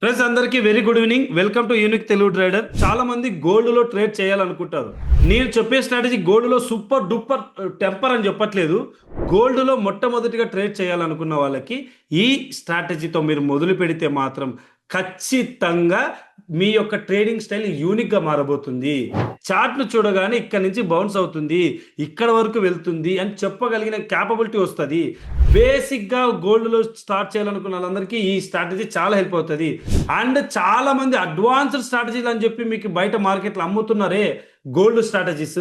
Friends అందరికీ very good evening. Welcome to unique Telugu trader. చాలా మంది గోల్డ్ లో ట్రేడ్ చేయాలనుకుంటారు. నేను చెప్పే స్ట్రాటజీ గోల్డ్ లో సూపర్ డూపర్ టెంపర్ అని చెప్పట్లేదు. గోల్డ్ లో మొట్టమొదటిగా ట్రేడ్ చేయాలనుకున్న వాళ్ళకి ఈ స్ట్రాటజీతో మీరు మొదలు పెడితే మాత్రం ఖచ్చితంగా మీ యొక్క ట్రేడింగ్ స్టైల్ యూనిక్ గా మారబోతుంది. చార్ట్ను చూడగానే ఇక్కడ నుంచి బౌన్స్ అవుతుంది, ఇక్కడ వరకు వెళ్తుంది అని చెప్పగలిగిన క్యాపబిలిటీ వస్తుంది. బేసిక్గా గోల్డ్లో స్టార్ట్ చేయాలనుకున్న వాళ్ళందరికీ ఈ స్ట్రాటజీ చాలా హెల్ప్ అవుతుంది. అండ్ చాలా మంది అడ్వాన్స్డ్ స్ట్రాటజీలు అని చెప్పి మీకు బయట మార్కెట్లో అమ్ముతున్నారే గోల్డ్ స్ట్రాటజీస్,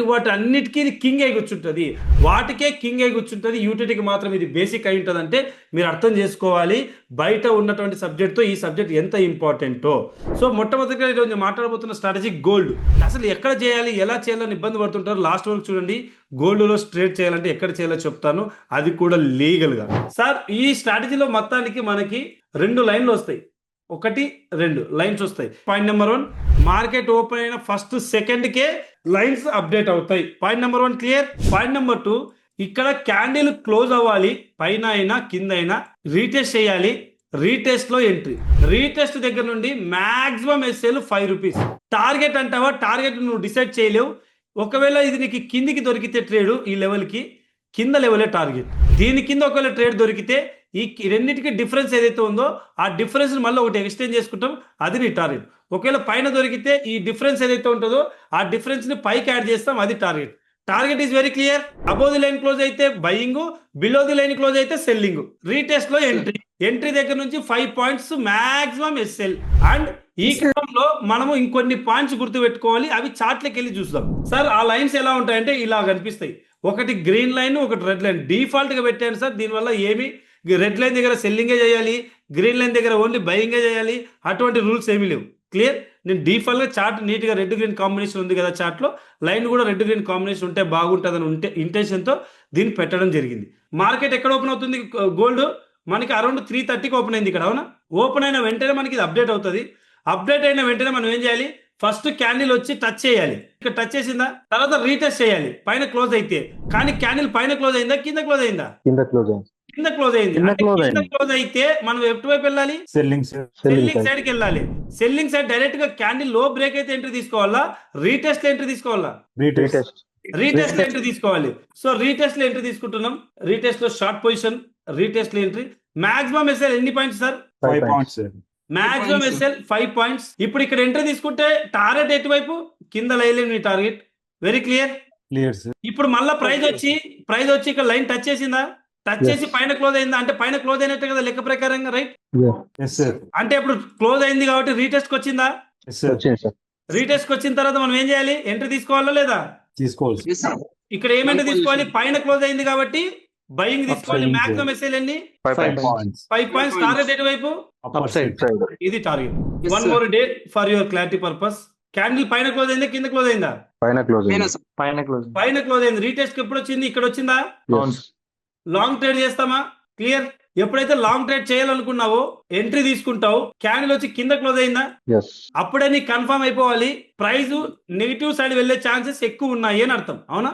వాటి అన్నిటికీ ఇది కింగ్ అయి కూర్చుంటుంది. వాటికే కింగ్ అయి కూర్చుంటుంది, యూటిలిటీకి మాత్రం ఇది బేసిక్ అయి ఉంటుంది. అంటే మీరు అర్థం చేసుకోవాలి బయట ఉన్నటువంటి సబ్జెక్ట్తో ఈ సబ్జెక్ట్ ఎంత ఇంపార్టెంటో. సో మొట్టమొదటిగా ఈరోజు మాట్లాడబోతున్న స్ట్రాటజీ గోల్డ్. అసలు ఎక్కడ చేయాలి, ఎలా చేయాలని ఇబ్బంది పడుతుంటారు. లాస్ట్ వరకు చూడండి. గోల్డ్లో ట్రేడ్ చేయాలంటే ఎక్కడ చేయాలో చెప్తాను, అది కూడా లీగల్గా. సార్ ఈ స్ట్రాటజీలో మొత్తానికి మనకి 2 లైన్లు వస్తాయి, 1 2 లైన్స్ వస్తాయి. పాయింట్ నెంబర్ 1, మార్కెట్ ఓపెన్ అయిన ఫస్ట్ సెకండ్కే లైన్స్ అప్డేట్ అవుతాయి. Point number 1 clear. Point number 2, ఇక్కడ క్యాండిల్ క్లోజ్ అవ్వాలి, పైన అయినా కింద అయినా రీటెస్ట్ చేయాలి. రీటెస్ట్ లో ఎంట్రీ, రీటెస్ట్ దగ్గర నుండి మాక్సిమం ఎస్ఎల్ 5 రూపీస్. టార్గెట్ అంటావా, టార్గెట్ నువ్వు డిసైడ్ చేయలేవు. ఒకవేళ ఇది నీకు కిందికి దొరికితే ట్రేడ్ ఈ లెవెల్కి, కింద లెవెలే టార్గెట్. దీని కింద ఒకవేళ ట్రేడ్ దొరికితే ఈ రెండింటికి డిఫరెన్స్ ఏదైతే ఉందో ఆ డిఫరెన్స్ మళ్ళీ ఒకటి ఎక్స్టెండ్ చేసుకుంటాం, అది నీ టార్గెట్. ఒకవేళ పైన దొరికితే ఈ డిఫరెన్స్ ఏదైతే ఉంటుందో ఆ డిఫరెన్స్ ని పైకి యాడ్ చేస్తాం, అది target. Target is very clear. Above the line close అయితే buying, below the line close అయితే సెల్లింగ్. రీటెస్ట్ లో ఎంట్రీ, ఎంట్రీ దగ్గర నుంచి 5 పాయింట్స్ మాక్సిమం ఎస్ఎల్. అండ్ ఈ క్రమంలో మనము ఇంకొన్ని పాయింట్స్ గుర్తు పెట్టుకోవాలి, అవి చార్ట్లకి వెళ్ళి చూస్తాం. సార్ ఆ లైన్స్ ఎలా ఉంటాయంటే ఇలా కనిపిస్తాయి. ఒకటి గ్రీన్ లైన్, ఒకటి రెడ్ లైన్. డిఫాల్ట్ గా పెట్టాను సార్, దీనివల్ల ఏమి రెడ్ లైన్ దగ్గర సెల్లింగే చేయాలి, గ్రీన్ లైన్ దగ్గర ఓన్లీ బయింగే చేయాలి, అటువంటి రూల్స్ ఏమీ లేవు. క్లియర్. నేను డిఫాల్ట్ గా చార్ట్ నీట్ గా రెడ్ గ్రీన్ కాంబినేషన్ ఉంది కదా చార్ట్ లో, లైన్ కూడా రెడ్ గ్రీన్ కాంబినేషన్ ఉంటే బాగుంటుందని ఇంటెన్షన్ తో దీన్ని పెట్టడం జరిగింది. మార్కెట్ ఎక్కడ ఓపెన్ అవుతుంది గోల్డ్? మనకి అరౌండ్ 3:30కి ఓపెన్ అయింది ఇక్కడ, అవునా? ఓపెన్ అయిన వెంటనే మనకి ఇది అప్డేట్ అవుతుంది. అప్డేట్ అయిన వెంటనే మనం ఏం చేయాలి, ఫస్ట్ క్యాండిల్ వచ్చి టచ్ చేయాలి. ఇక్కడ టచ్ చేసిందా, తర్వాత రీటెస్ట్ చేయాలి పైన క్లోజ్ అయితే. కానీ క్యాండిల్ పైన క్లోజ్ అయిందా, కింద క్లోజ్ అయిందా? కింద క్లోజ్ అయింది. కింద క్లోజ్ అయితే మనం ఎటువైపు వెళ్ళాలి? సెల్లింగ్ సైడ్ కి వెళ్ళాలి. సెల్లింగ్ సైడ్ డైరెక్ట్ గా క్యాండిల్ లో బ్రేక్ అయితే ఎంట్రీ తీసుకోవాలా, రీటెస్ట్ ఎంట్రీ తీసుకోవాలా? రీటెస్ట్ లో ఎంట్రీ తీసుకోవాలి. సో రీటెస్ట్ లో ఎంట్రీ తీసుకుంటున్నాం. రీటెస్ట్ లో షార్ట్ పొజిషన్, రీటెస్ట్ లో ఎంట్రీ. మాక్సిమం ఎస్ఎల్ ఎన్ని points sir? 5 points. Maximum SL 5 points. ఇప్పుడు ఇక్కడ ఎంట్రీ తీసుకుంటే టార్గెట్ ఎటువైపు? కింద లైన్ మీ టార్గెట్. Very clear. ఇప్పుడు మళ్ళీ ప్రైస్ వచ్చి ఇక్కడ లైన్ టచ్ చేసిందా? టచ్ చేసి పైన క్లోజ్ అయిందా? అంటే పైన క్లోజ్ అయినట్టే కదా లెక్క ప్రకారంగా, రైట్? అంటే ఇప్పుడు క్లోజ్ అయింది కాబట్టి రీటెస్ట్ వచ్చిందా? రీటెస్ట్ వచ్చిన తర్వాత మనం ఏం చేయాలి, ఎంట్రీ తీసుకోవాలా లేదా? తీసుకోవాలి. ఇక్కడ ఏమంటే తీసుకోవాలి, పైన క్లోజ్ అయింది కాబట్టి బయింగ్ తీసుకోవాలి. మాక్సిమం ఎస్ఎల్ ఎన్ని? 5 పాయింట్స్. టార్గెట్ ఎటువైపు? ఇది target. One more day for your clarity purpose. Candle పైన క్లోజ్ అయిందా, కింద క్లోజ్ అయిందా? పైన క్లోజ్ అయింది. రీటెస్ట్ ఎప్పుడు వచ్చింది? ఇక్కడ వచ్చిందా? లాంగ్ ట్రేడ్ చేస్తామా? క్లియర్. ఎప్పుడైతే లాంగ్ ట్రేడ్ చేయాలనుకున్నావో ఎంట్రీ తీసుకుంటావు, క్యాండిల్ వచ్చి కింద క్లోజ్ అయిందా, అప్పుడే నీకు కన్ఫర్మ్ అయిపోవాలి ప్రైస్ నెగిటివ్ సైడ్ వెళ్లే ఛాన్సెస్ ఎక్కువ ఉన్నాయి అని అర్థం, అవునా?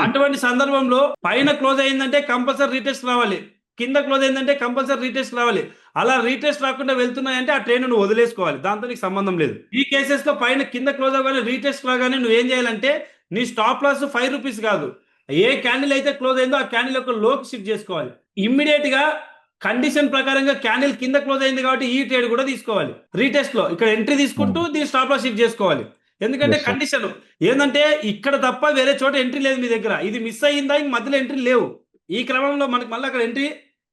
అటువంటి సందర్భంలో పైన క్లోజ్ అయిందంటే కంపల్సరీ రీటెస్ట్ రావాలి, కింద క్లోజ్ అయిందంటే కంపల్సరీ రీటెస్ట్ రావాలి. అలా రీటెస్ట్ రాకుండా వెళ్తున్నాయంటే ఆ ట్రేడ్ నువ్వు వదిలేసుకోవాలి, దాంతో నీకు సంబంధం లేదు. ఈ కేసెస్ లో పైన కింద క్లోజ్ అవ్వగానే రీటెస్ట్ రాగానే నువ్వేం చేయాలంటే నీ స్టాప్ లాస్ 5 రూపీస్ కాదు, ఏ క్యాండిల్ అయితే క్లోజ్ అయిందో ఆ క్యాండిల్ యొక్క లోకి షిఫ్ట్ చేసుకోవాలి. ఇమ్మీడియట్ గా కండిషన్ ప్రకారంగా క్యాండిల్ కింద క్లోజ్ అయింది కాబట్టి ఈ ట్రేడ్ కూడా తీసుకోవాలి. రీటెస్ట్ లో ఇక్కడ ఎంట్రీ తీసుకుంటూ దీని స్టాప్ లాస్ షిఫ్ట్ చేసుకోవాలి. ఎందుకంటే కండిషన్ ఏంటంటే ఇక్కడ తప్ప వేరే చోట ఎంట్రీ లేదు మీ దగ్గర. ఇది మిస్ అయ్యిందా, ఇంక మధ్యలో ఎంట్రీ లేవు. ఈ క్రమంలో మనకి మళ్ళీ అక్కడ ఎంట్రీ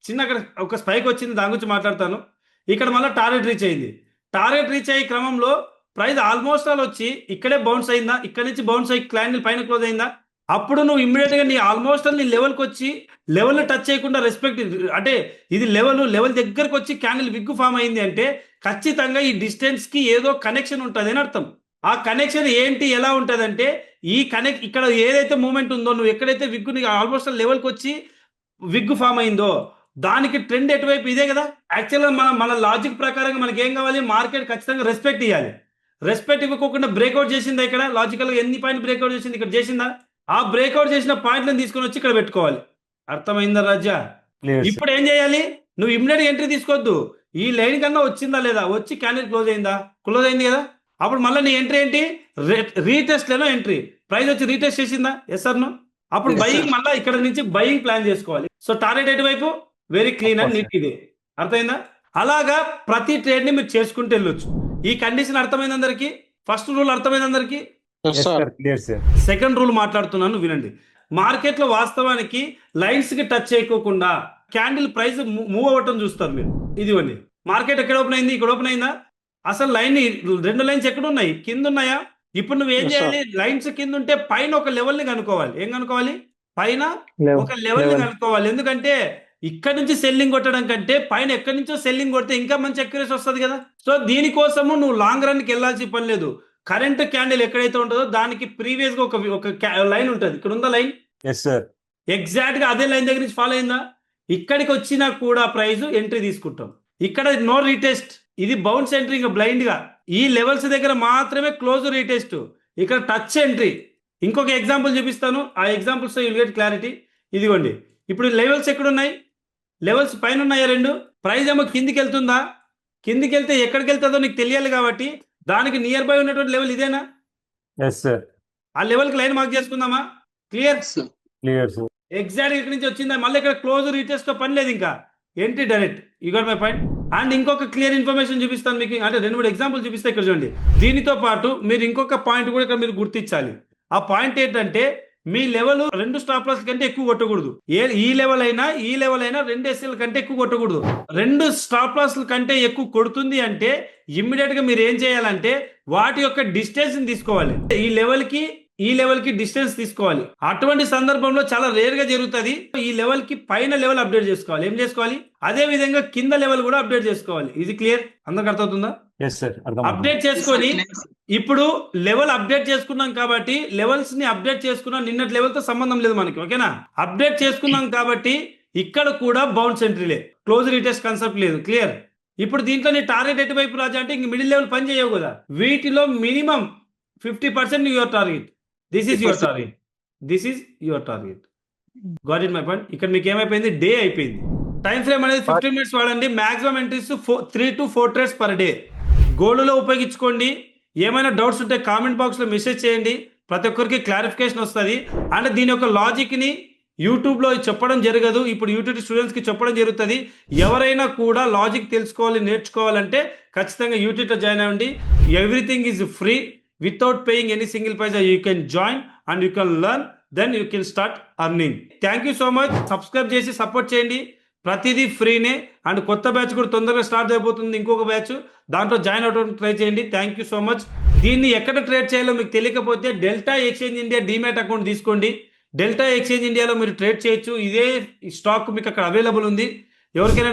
చిన్న అక్కడ ఒక స్పైక్ వచ్చింది, దాని గురించి మాట్లాడతాను. ఇక్కడ మళ్ళీ టార్గెట్ రీచ్ అయింది. టార్గెట్ రీచ్ అయ్యే క్రమంలో ప్రైస్ ఆల్మోస్ట్ ఆల్ వచ్చి ఇక్కడే బౌన్స్ అయిందా, ఇక్కడ నుంచి బౌన్స్ అయ్యి క్యాండిల్ పైన క్లోజ్ అయిందా, అప్పుడు నువ్వు ఇమ్మీడియట్ గా నీ ఆల్మోస్ట్ నీ లెవెల్కి వచ్చి లెవెల్ టచ్ చేయకుండా రెస్పెక్ట్, అంటే ఇది లెవెల్ దగ్గరకు వచ్చి క్యాండిల్ విగ్గు ఫామ్ అయింది అంటే ఖచ్చితంగా ఈ డిస్టెన్స్ కి ఏదో కనెక్షన్ ఉంటుంది అని అర్థం. ఆ కనెక్షన్ ఏంటి, ఎలా ఉంటుంది అంటే ఈ ఇక్కడ ఏదైతే మూమెంట్ ఉందో, నువ్వు ఎక్కడైతే విగ్గు ఆల్మోస్ట్ లెవెల్కి వచ్చి విగ్గు ఫామ్ అయిందో దానికి ట్రెండ్ ఎటువైపు ఇదే కదా. యాక్చువల్గా మన లాజిక్ ప్రకారంగా మనకి ఏం కావాలి, మార్కెట్ ఖచ్చితంగా రెస్పెక్ట్ ఇవ్వాలి. రెస్పెక్ట్ ఇవ్వకుండా బ్రేక్అవుట్ చేసిందా? ఇక్కడ లాజికల్గా ఎన్ని పాయింట్ బ్రేక్అవుట్ చేసింది, ఇక్కడ చేసిందా? ఆ బ్రేక్అవుట్ చేసిన పాయింట్లను తీసుకొని వచ్చి ఇక్కడ పెట్టుకోవాలి. అర్థమైందా రాజా? ఇప్పుడు ఏం చేయాలి, నువ్వు ఇమ్మీడియట్ ఎంట్రీ తీసుకోవద్దు. ఈ లైన్ కన్నా వచ్చిందా లేదా, వచ్చి క్యాండిల్ క్లోజ్ అయిందా, క్లోజ్ అయింది కదా. అప్పుడు మళ్ళీ నీ ఎంట్రీ ఏంటి, రీటెస్ట్ లేనో ఎంట్రీ, ప్రైస్ వచ్చి రీటెస్ట్ చేసిందా, ఎస్ సార్ నో. అప్పుడు బయింగ్ మళ్ళీ ఇక్కడ నుంచి బయింగ్ ప్లాన్ చేసుకోవాలి. సో టార్గెట్ ఎటువైపు, వెరీ క్లీన్ అండ్ నీట్, ఇది అర్థమైందా. అలాగా ప్రతి ట్రేడ్ ని మీరు చేసుకుంటూ వెళ్ళొచ్చు. ఈ కండిషన్ అర్థమైంది అందరికి, ఫస్ట్ రూల్ అర్థమైంది అందరికి. సెకండ్ రూల్ మాట్లాడుతున్నాను వినండి. మార్కెట్ లో వాస్తవానికి లైన్స్ కి టచ్ చేయకోకుండా క్యాండిల్ ప్రైస్ మూవ్ అవ్వటం చూస్తారు మీరు. ఇదిగోండి మార్కెట్ ఎక్కడ ఓపెన్ అయింది, ఇక్కడ ఓపెన్ అయిందా, అసలు లైన్ రెండు లైన్స్ ఎక్కడ ఉన్నాయి, కింద ఉన్నాయా. ఇప్పుడు నువ్వు ఏం చేయాలి, లైన్స్ కింద ఉంటే పైన ఒక లెవెల్ ని కనుక్కోవాలి. ఏం కనుక్కోవాలి, పైన ఒక లెవెల్ ని కనుక్కోవాలి. ఎందుకంటే ఇక్కడ నుంచి సెల్లింగ్ కొట్టడం కంటే పైన ఎక్కడి నుంచో సెల్లింగ్ కొడితే ఇంకా మంచి అక్యురసీ వస్తుంది కదా. సో దీనికోసము నువ్వు లాంగ్ రన్ కి వెళ్ళాల్సిన పని లేదు. కరెంట్ క్యాండిల్ ఎక్కడైతే ఉంటుందో దానికి ప్రీవియస్ గా ఒక లైన్ ఉంటుంది. ఇక్కడ ఉందా లైన్, ఎగ్జాక్ట్ గా అదే లైన్ దగ్గర నుంచి ఫాలో అయిందా. ఇక్కడికి వచ్చినా కూడా ప్రైస్ ఎంట్రీ తీసుకుంటాం. ఇక్కడ నో రీటెస్ట్, ఇది బౌన్స్ ఎంట్రీ, ఇంకా బ్లైండ్ గా ఈ లెవెల్స్ దగ్గర మాత్రమే క్లోజ్ రీటెస్ట్, ఇక్కడ టచ్ ఎంట్రీ. ఇంకొక ఎగ్జాంపుల్ చూపిస్తాను, ఆ ఎగ్జాంపుల్స్ యూ గెట్ క్లారిటీ. ఇదిగోండి ఇప్పుడు లెవెల్స్ ఎక్కడ ఉన్నాయి, లెవెల్స్ పైన ఉన్నాయా రెండు, ప్రైస్ ఏమో కిందికి వెళ్తుందా, కిందికి వెళ్తే ఎక్కడికి వెళ్తుందో నీకు తెలియాలి కాబట్టి దానికి నియర్ బై ఉన్నటువంటి లెవెల్ ఇదేనా, ఆ లెవెల్ కి లైన్ మార్క్ చేసుకుందామా, క్లియర్. ఎగ్జాక్ట్ ఇక్కడ నుంచి వచ్చిందా, మళ్ళీ ఇక్కడ క్లోజ్ రీటెస్ట్ తో పని లేదు, ఇంకా entry direct. You got my point. And ఇంకొక క్లియర్ ఇన్ఫర్మేషన్ చూపిస్తాను మీకు, అంటే 2-3 ఎగ్జాంపుల్ చూపిస్తే ఇక్కడ చూడండి. దీనితో పాటు మీరు ఇంకొక పాయింట్ కూడా ఇక్కడ మీరు గుర్తించాలి. ఆ పాయింట్ ఏంటంటే మీ లెవెల్ 2 స్టాప్ లాస్ కంటే ఎక్కువ కొట్టకూడదు. ఈ లెవెల్ అయినా 2 ఎస్ఎల్ కంటే ఎక్కువ కొట్టకూడదు. 2 స్టాప్ లాస్ కంటే ఎక్కువ కొడుతుంది అంటే ఇమ్మీడియట్ గా మీరు ఏం చేయాలంటే వాటి యొక్క డిస్టెన్స్ తీసుకోవాలి. ఈ లెవెల్ కి డిస్టెన్స్ తీసుకోవాలి. అటువంటి సందర్భంలో చాలా రేర్ గా జరుగుతుంది. ఈ లెవెల్ కి పైన లెవెల్ అప్డేట్ చేసుకోవాలి. ఏం చేసుకోవాలి, అదే విధంగా కింద లెవెల్ కూడా అప్డేట్ చేసుకోవాలి. ఇది క్లియర్, అందరికి అర్థమవుతుందా. అప్డేట్ చేసుకొని ఇప్పుడు లెవెల్ అప్డేట్ చేసుకున్నాం కాబట్టి లెవెల్స్ ని అప్డేట్ చేసుకున్నాం, నిన్నటి లెవెల్ తో సంబంధం లేదు మనకి, ఓకేనా. అప్డేట్ చేసుకున్నాం కాబట్టి ఇక్కడ కూడా బౌన్స్ ఎంట్రీలే, క్లోజ్ రీటెస్ట్ కాన్సెప్ట్ లేదు, క్లియర్. ఇప్పుడు దీంట్లో నీ టార్గెట్ ఎటువైపు రాజా అంటే ఇంక మిడిల్ లెవెల్ పని చేయవు కదా. వీటిలో minimum 50% your target. This is your target, this is your target. Got it my point. ఇక్కడ మీకు ఏమైపోయింది, డే అయిపోయింది. టైం ఫ్రేమ్ అనేది 15 minutes వాడండి. Maximum entries 3 to 4 trades per day. గోల్డ్లో ఉపయోగించుకోండి. ఏమైనా డౌట్స్ ఉంటే కామెంట్ బాక్స్లో మెసేజ్ చేయండి, ప్రతి ఒక్కరికి క్లారిఫికేషన్ వస్తుంది. అండ్ దీని యొక్క లాజిక్ని యూట్యూబ్లో చెప్పడం జరగదు, ఇప్పుడు యూట్యూబ్ స్టూడెంట్స్కి చెప్పడం జరుగుతుంది. ఎవరైనా కూడా లాజిక్ తెలుసుకోవాలి, నేర్చుకోవాలంటే ఖచ్చితంగా యూట్యూబ్లో జాయిన్ అవ్వండి. Everything is free, without paying any single paisa. You can join and you can learn, then you can start earning. Thank you so much. Subscribe చేసి సపోర్ట్ చేయండి, ప్రతిదీ ఫ్రీనే. అండ్ కొత్త బ్యాచ్ కూడా తొందరగా స్టార్ట్ అయిపోతుంది, ఇంకొక బ్యాచ్, దాంట్లో జాయిన్ అవడానికి ట్రై చేయండి. Thank you so much. దీన్ని ఎక్కడ ట్రేడ్ చేయాలో మీకు తెలియకపోతే delta exchange India demat account తీసుకోండి. డెల్టా ఎక్స్చేంజ్ ఇండియాలో మీరు ట్రేడ్ చేయొచ్చు. ఇదే స్టాక్ మీకు అక్కడ అవైలబుల్ ఉంది. ఎవరికైనా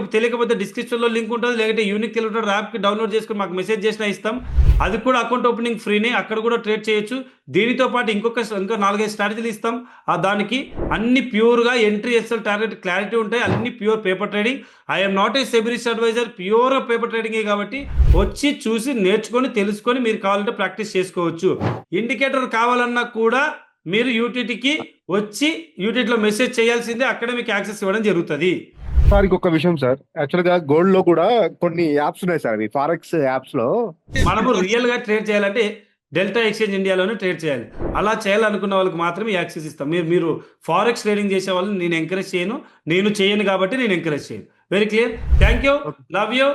తెలియకపోతే డిస్క్రిప్షన్లో లింక్ ఉంటుంది, లేకపోతే యూనిక్ తెలుగు ట్రేడర్ యాప్కి డౌన్లోడ్ చేసుకుని మాకు మెసేజ్ చేసినా ఇస్తాం. అది కూడా అకౌంట్ ఓపెనింగ్ ఫ్రీనే, అక్కడ కూడా ట్రేడ్ చేయొచ్చు. దీనితో పాటు ఇంకో 4-5 స్ట్రాటజీలు ఇస్తాం. దానికి అన్ని ప్యూర్గా ఎంట్రీ ఎస్ఎల్ టార్గెట్ క్లారిటీ ఉంటాయి, అన్ని pure paper trading. I'm not a SEBI registered advisor, pure paper ట్రేడింగే కాబట్టి వచ్చి చూసి నేర్చుకొని తెలుసుకొని మీరు కావాలంటే ప్రాక్టీస్ చేసుకోవచ్చు. ఇండికేటర్ కావాలన్నా కూడా మీరు యూటీటీకి వచ్చి యూటీటీలో మెసేజ్ చేయాల్సిందే, అక్కడే మీకు యాక్సెస్ ఇవ్వడం జరుగుతుంది. సార్ ఇంకొక విషయం సార్, యాక్చువల్ గా గోల్డ్ లో కూడా కొన్ని యాప్స్ ఉన్నాయి సార్, ఫారెక్స్ యాప్స్ లో మనము రియల్ గా ట్రేడ్ చేయాలంటే డెల్టా ఎక్స్చేంజ్ ఇండియాలోనే ట్రేడ్ చేయాలి. అలా చేయాలనుకున్న వాళ్ళకి మాత్రమే యాక్సెస్ ఇస్తాం. మీరు ఫారెక్స్ ట్రేడింగ్ చేసే వాళ్ళని నేను ఎంకరేజ్ చేయను, నేను చేయను కాబట్టి నేను ఎంకరేజ్ చేయను. Very clear. Thank you, love you.